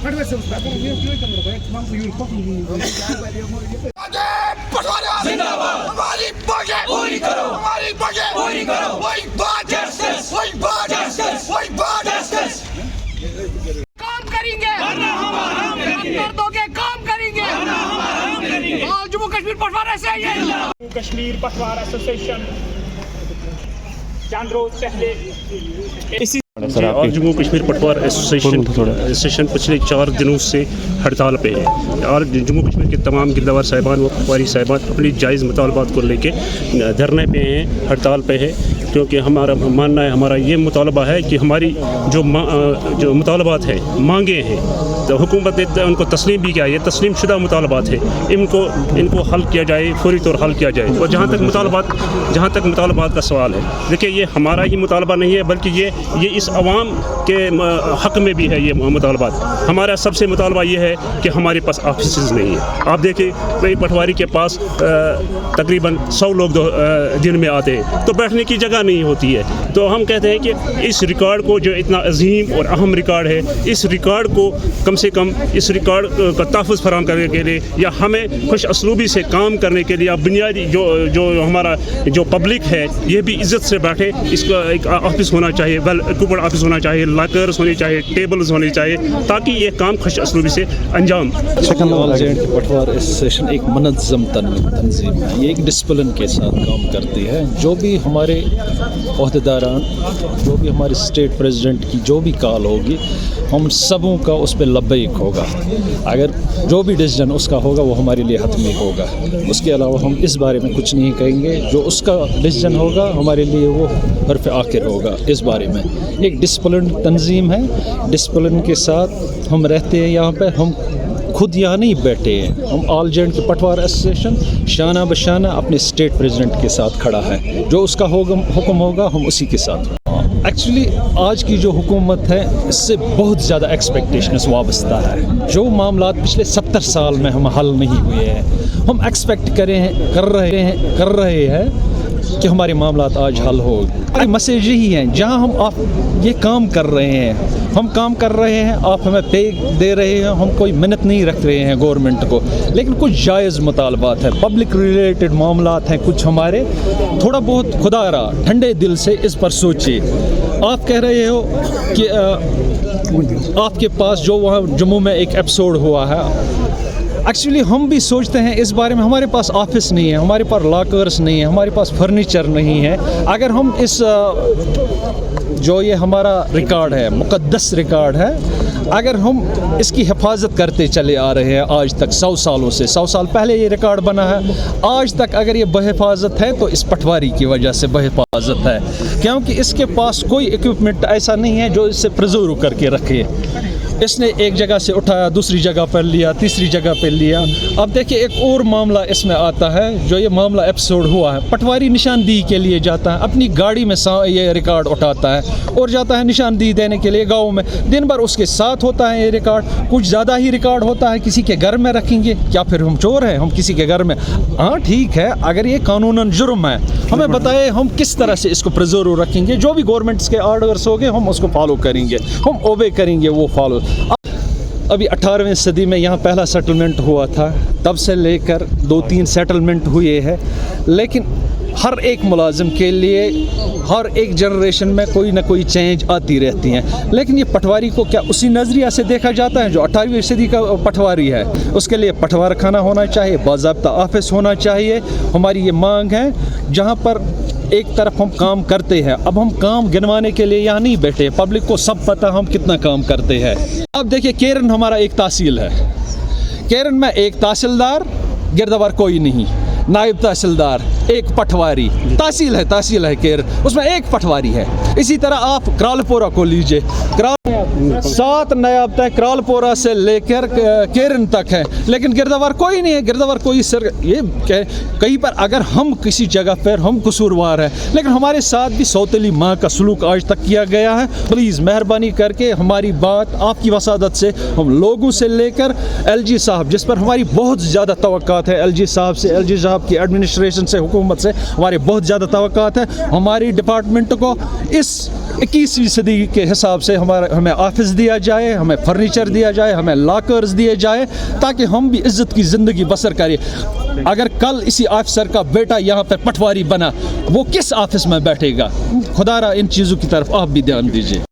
काम करेंगे, काम करेंगे। जम्मू कश्मीर पटवारा से जम्मू कश्मीर पटवार एसोसिएशन चंद रोज पहले इसी और जम्मू कश्मीर पटवार एसोसिएशन पिछले 4 दिनों से हड़ताल पे है और जम्मू कश्मीर के तमाम गिरदावर साहिबान व पटवारी साहिबान अपनी जायज़ मुतालबात को लेके धरने पे हैं, हड़ताल पे है, क्योंकि हमारा मानना है, हमारा ये मुतालबा है कि हमारी जो मुतालबात है, मांगे हैं, तो हुकूमत ने उनको तस्लीम भी किया, ये तस्लीम शुदा मुतालबात है, इनको हल किया जाए, फौरी तौर हल किया जाए। और जहाँ तक मुतालबात का सवाल है, देखिए ये हमारा ही मुतालबा नहीं है, बल्कि ये इस अवाम के हक़ में भी है। ये मुतालबात हमारा सबसे मुतालबा ये है कि हमारे पास ऑफिस नहीं है। आप देखिए कई पटवारी के पास तकरीबन 100 लोग दिन में आते हैं, तो बैठने की जगह नहीं होती है। तो हम कहते हैं कि इस रिकॉर्ड को, जो इतना अजीम और अहम रिकॉर्ड है, इस रिकॉर्ड को कम से कम इस रिकॉर्ड का तहफ़्फ़ुज़ फराहम करने के लिए, या हमें खुश असलूबी से काम करने के लिए, या बुनियादी जो हमारा जो पब्लिक है, ये भी इज़्ज़त से बैठे। इसका एक ऑफिस होना चाहिए, वेल इक्विप्ड ऑफिस होना चाहिए, लॉकर्स होने चाहिए, टेबल्स होने चाहिए, ताकि ये काम खुश असलूबी से अंजाम। पटवार एसोसिएशन एक मुनज़्ज़म तंजीम है, ये एक डिसिप्लिन के साथ काम करती है। जो भी हमारे ओहदेदारान, जो भी हमारे स्टेट प्रेसिडेंट की जो भी कॉल होगी, हम सबों का उस पर लब्बैक होगा। अगर जो भी डिसीजन उसका होगा वो हमारे लिए हतमी होगा। उसके अलावा हम इस बारे में कुछ नहीं कहेंगे। जो उसका डिसीजन होगा हमारे लिए वो हरफ आखिर होगा। इस बारे में एक डिसिप्लिन तंजीम है, डिसिप्लिन के साथ हम रहते हैं। यहाँ पे हम खुद यहाँ नहीं बैठे हैं, हम ऑल जे एंड के पटवार एसोसिएशन शाना बशाना अपने स्टेट प्रेसिडेंट के साथ खड़ा है। जो उसका हुक्म होगा हम उसी के साथ। एक्चुअली आज की जो हुकूमत है, इससे बहुत ज़्यादा एक्सपेक्टेशंस वाबस्ता है। जो मामलात पिछले 70 साल में हम हल नहीं हुए हैं, हम एक्सपेक्ट कर रहे हैं कि हमारे मामलात आज हल हो। मैसेज यही है, जहाँ हम आप ये काम कर रहे हैं, हम काम कर रहे हैं, आप हमें पे दे रहे हैं, हम कोई मिन्नत नहीं रख रहे हैं गवर्नमेंट को, लेकिन कुछ जायज़ मुतालबात है, पब्लिक रिलेटेड मामलात हैं कुछ हमारे, थोड़ा बहुत खुदारा ठंडे दिल से इस पर सोचिए। आप कह रहे हो कि आपके पास जो वहाँ जम्मू में एक एपिसोड हुआ है, एक्चुअली हम भी सोचते हैं इस बारे में। हमारे पास ऑफिस नहीं है, हमारे पास लॉकर्स नहीं है, हमारे पास फर्नीचर नहीं है। अगर हम इस जो ये हमारा रिकॉर्ड है, मुक़द्दस रिकॉर्ड है, अगर हम इसकी हिफाजत करते चले आ रहे हैं आज तक 100 सालों से, 100 साल पहले ये रिकॉर्ड बना है, आज तक अगर ये बहिफाजत है तो इस पटवारी की वजह से बहिफाजत है, क्योंकि इसके पास कोई इक्विपमेंट ऐसा नहीं है जो इससे प्रिजर्व करके रखे। इसने एक जगह से उठाया, दूसरी जगह पर लिया, तीसरी जगह पर लिया। अब देखिए एक और मामला इसमें आता है, जो ये मामला एपिसोड हुआ है, पटवारी निशानदेही के लिए जाता है, अपनी गाड़ी में ये रिकॉर्ड उठाता है और जाता है निशानदेही देने के लिए गाँव में। दिन भर उसके साथ होता है ये रिकॉर्ड, कुछ ज़्यादा ही रिकॉर्ड होता है। किसी के घर में रखेंगे क्या? फिर हम चोर हैं? हम किसी के घर में, हाँ ठीक है, अगर ये कानूनन जुर्म है, हमें बताए हम किस तरह से इसको प्रिजर्व रखेंगे। जो भी गवर्नमेंट्स के ऑर्डर्स होंगे हम उसको फॉलो करेंगे, हम ओबे करेंगे वो फॉलो। अभी 18वीं सदी में यहाँ पहला सेटलमेंट हुआ था, तब से लेकर 2-3 सेटलमेंट हुए हैं, लेकिन हर एक मुलाजिम के लिए हर एक जनरेशन में कोई ना कोई चेंज आती रहती हैं। लेकिन ये पटवारी को क्या उसी नज़रिया से देखा जाता है जो 18वीं सदी का पटवारी है? उसके लिए पटवार खाना होना चाहिए, बाज़ाब्ता ऑफिस होना चाहिए। हमारी ये मांग है, जहाँ पर एक तरफ हम काम करते हैं, अब हम काम गिनवाने के लिए यहाँ नहीं बैठे, पब्लिक को सब पता हम कितना काम करते हैं। अब देखिए केरन हमारा एक तहसील है, केरन में एक तहसीलदार, गिरदावर कोई नहीं, नायब तहसीलदार, एक पटवारी। तहसील है केरन, उसमें एक पटवारी है। इसी तरह आप करालपोरा को लीजिए, 7 नायब तक करालपोरा से लेकर केरन तक है, लेकिन गिरदावर कोई नहीं है। गिरदावर कोई सर, ये कहीं पर अगर हम किसी जगह पर हम कसूरवार हैं, लेकिन हमारे साथ भी सौतेली माँ का सलूक आज तक किया गया है। प्लीज़ मेहरबानी करके हमारी बात आपकी वसादत से, हम लोगों से लेकर LG साहब, जिस पर हमारी बहुत ज़्यादा तवक्कात है, LG साहब से, LG साहब की एडमिनिस्ट्रेशन से, हुकूमत से हमारे बहुत ज़्यादा तवक्कात है। हमारी डिपार्टमेंट को इस 21वीं सदी के हिसाब से हमें ऑफिस दिया जाए, हमें फर्नीचर दिया जाए, हमें लॉकर्स दिए जाए, ताकि हम भी इज़्ज़त की ज़िंदगी बसर करें। अगर कल इसी ऑफिसर का बेटा यहाँ पर पटवारी बना, वो किस ऑफिस में बैठेगा? खुदारा इन चीज़ों की तरफ आप भी ध्यान दीजिए।